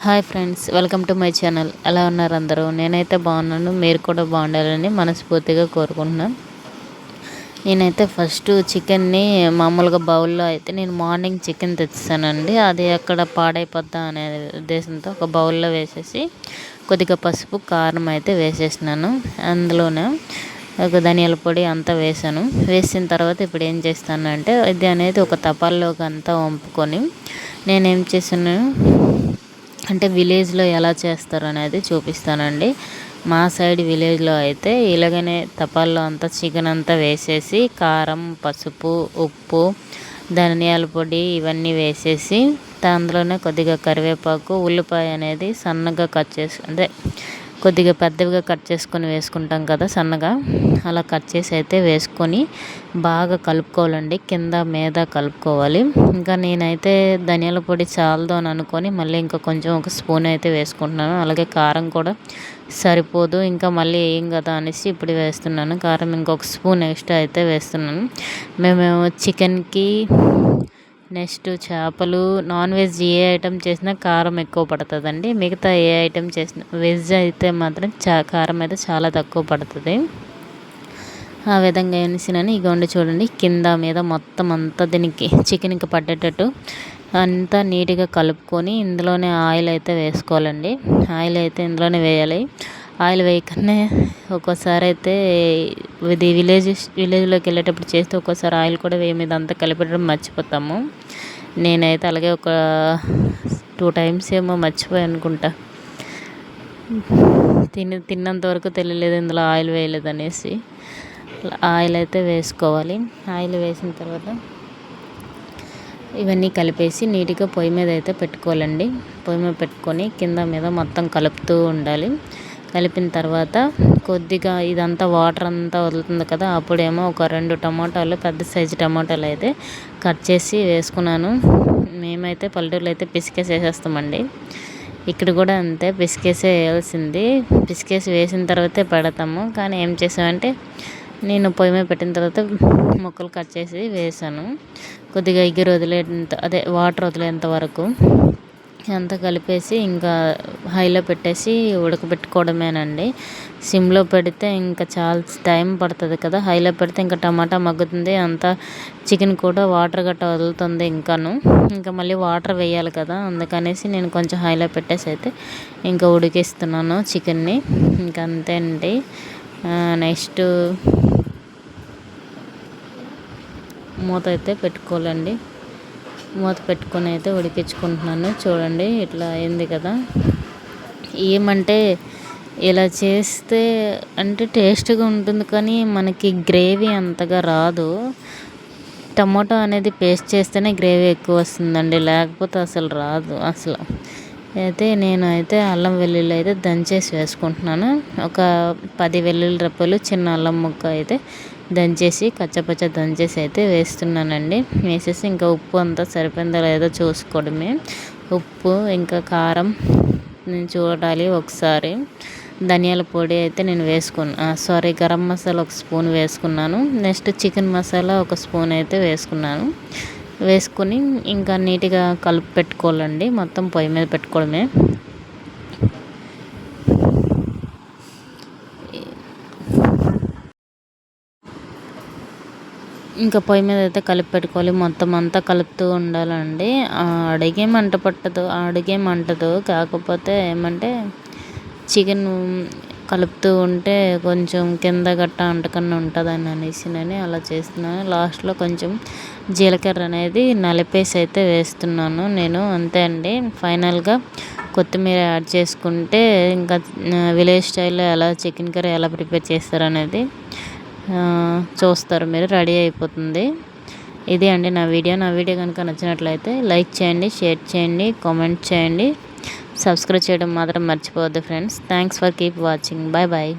Hi friends, welcome to my channel. ఎలా ఉన్నారు అందరూ? నేనైతే బాగున్నాను. మీరు కూడా బాగుండాలని మనస్ఫూర్తిగా కోరుకుంటున్నాను. నేనైతే ఫస్ట్ చికెన్ని మామూలుగా బౌల్లో అయితే నేను మార్నింగ్ చికెన్ తెచ్చానండి. అది అక్కడ పాడైపోద్దా అనే ఉద్దేశంతో ఒక బౌల్లో వేసేసి కొద్దిగా పసుపు, కారం అయితే వేసేసినాను. అందులోనే ఒక ధనియాల పొడి అంతా వేసాను. వేసిన తర్వాత ఇప్పుడు ఏం చేస్తానంటే ఇది అనేది ఒక తపాల్లోకి అంతా వంపుకొని నేనేం చేశాను అంటే విలేజ్లో ఎలా చేస్తారు అనేది చూపిస్తానండి. మా సైడ్ విలేజ్లో అయితే ఇలాగనే తపాల్లో అంతా చికెన్ అంతా వేసేసి కారం, పసుపు, ఉప్పు, ధనియాల పొడి ఇవన్నీ వేసేసి అందులోనే కొద్దిగా కరివేపాకు, ఉల్లిపాయ అనేది సన్నగా కట్ చేసి కొద్దిగా పెద్దవిగా కట్ చేసుకొని వేసుకుంటాం కదా సన్నగా, అలా కట్ చేసి అయితే వేసుకొని బాగా కలుపుకోవాలండి. కింద మీద కలుపుకోవాలి. ఇంకా నేనైతే ధనియాల పొడి చాలదు అని అనుకొని మళ్ళీ ఇంకా కొంచెం ఒక స్పూన్ అయితే వేసుకుంటున్నాను. అలాగే కారం కూడా సరిపోదు, ఇంకా మళ్ళీ ఏం కదా అనేసి ఇప్పుడు వేస్తున్నాను. కారం ఇంకొక స్పూన్ ఎక్స్ట్రా అయితే వేస్తున్నాను. మేము చికెన్కి నెక్స్ట్ చేపలు, నాన్ వెజ్ ఏ ఐటెం చేసినా కారం ఎక్కువ పడుతుందండి. మిగతా ఏ ఐటెం చేసినా వెజ్ అయితే మాత్రం కారం అయితే చాలా తక్కువ పడుతుంది. ఆ విధంగా వేసినాను. ఇగోండి చూడండి, కింద మీద మొత్తం అంతా దీనికి చికెన్కి పట్టేటట్టు అంతా నీట్గా కలుపుకొని ఇందులోనే ఆయిల్ అయితే వేసుకోవాలండి. ఆయిల్ అయితే ఇందులోనే వేయాలి. ఆయిల్ వేయకనే ఒక్కోసారి అయితే ఇది విలేజ్లోకి వెళ్ళేటప్పుడు చేస్తే ఒక్కోసారి ఆయిల్ కూడా వేయ అంతా కలిపేటప్పుడు మర్చిపోతాము. నేనైతే అలాగే ఒక 2 టైమ్స్ ఏమో మర్చిపోయి అనుకుంటా. తిన్నంత వరకు తెలియలేదు ఇందులో ఆయిల్ వేయలేదు అనేసి. ఆయిల్ అయితే వేసుకోవాలి. ఆయిల్ వేసిన తర్వాత ఇవన్నీ కలిపేసి నీట్గా పొయ్యి మీద అయితే పెట్టుకోవాలండి. పొయ్యి మీద పెట్టుకొని కింద మీద మొత్తం కలుపుతూ ఉండాలి. కలిపిన తర్వాత కొద్దిగా ఇదంతా వాటర్ అంతా వదులుతుంది కదా, అప్పుడేమో ఒక 2 టమాటాలు, పెద్ద సైజు టమాటాలు అయితే కట్ చేసి వేసుకున్నాను. మేమైతే పల్లెటూరులో అయితే పిసికేసి వేసేస్తామండి. ఇక్కడ కూడా అంతే, పిసికేసి వేయాల్సింది. పిసికేసి వేసిన తర్వాతే పెడతాము. కానీ ఏం చేసామంటే నేను పొయ్యి మీద పెట్టిన తర్వాత ముక్కలు కట్ చేసి వేసాను. కొద్దిగా ఎగిరి వదిలేంత వాటర్ వదిలేంత వరకు అంతా కలిపేసి ఇంకా హైలో పెట్టేసి ఉడకబెట్టుకోవడమేనండి. సిమ్లో పెడితే ఇంకా చాలా టైం పడుతుంది కదా, హైలో పెడితే ఇంకా టమాటా మగ్గుతుంది, అంతా చికెన్ కూడా వాటర్ గట్ట వదులుతుంది. ఇంకా మళ్ళీ వాటర్ వేయాలి కదా, అందుకనేసి నేను కొంచెం హైలో పెట్టేసి అయితే ఇంకా ఉడికిస్తున్నాను చికెన్ని. ఇంకా అంతే అండి. నెక్స్ట్ మూత అయితే పెట్టుకోవాలండి. మూత పెట్టుకొని అయితే ఉడికించుకుంటున్నాను. చూడండి ఇట్లా అయింది కదా. ఏమంటే ఇలా చేస్తే అంటే టేస్ట్గా ఉంటుంది, కానీ మనకి గ్రేవీ అంతగా రాదు. టమాటో అనేది పేస్ట్ చేస్తేనే గ్రేవీ ఎక్కువ వస్తుందండి, లేకపోతే అసలు రాదు అసలు. నేను అయితే అల్లం వెల్లుల్లి అయితే దంచేసి వేసుకుంటున్నాను. ఒక 10 వెల్లుల్లి రెప్పలు, చిన్న అల్లం ముక్క అయితే దంచేసి కచ్చపచ్చ దంచేసి అయితే వేస్తున్నానండి. వేసేసి ఇంకా ఉప్పు అంతా సరిపోయిందో లేదో చూసుకోవడమే. ఉప్పు ఇంకా కారం నేను చూడాలి ఒకసారి. ధనియాల పొడి అయితే నేను గరం మసాలా ఒక స్పూన్ వేసుకున్నాను. నెక్స్ట్ చికెన్ మసాలా ఒక స్పూన్ అయితే వేసుకున్నాను. వేసుకొని ఇంకా నీట్గా కలిపి పెట్టుకోవాలండి. మొత్తం పొయ్యి మీద పెట్టుకోవడమే. ఇంకా పొయ్యి మీద అయితే కలిపి పెట్టుకోవాలి. మొత్తం అంతా కలుపుతూ ఉండాలండి. అడుగేం అంటదు, కాకపోతే ఏమంటే చికెన్ కలుపుతూ ఉంటే కొంచెం కింద గట్ట అంటకన్నా ఉంటుందని అనేసి నేను అలా చేస్తున్నాను. లాస్ట్లో కొంచెం జీలకర్ర అనేది నలిపేసి అయితే వేస్తున్నాను నేను, అంతే అండి. ఫైనల్గా కొత్తిమీర యాడ్ చేసుకుంటే ఇంకా విలేజ్ స్టైల్లో ఎలా చికెన్ కర్రీ ఎలా ప్రిపేర్ చేస్తారు అనేది చూస్తారు మీరు. రెడీ అయిపోతుంది. ఇది అండి నా వీడియో కనుక నచ్చినట్లయితే లైక్ చేయండి, షేర్ చేయండి, కామెంట్ చేయండి, సబ్స్క్రైబ్ చేయడం మాత్రం మర్చిపోవద్దు friends. Thanks for keep watching. Bye bye.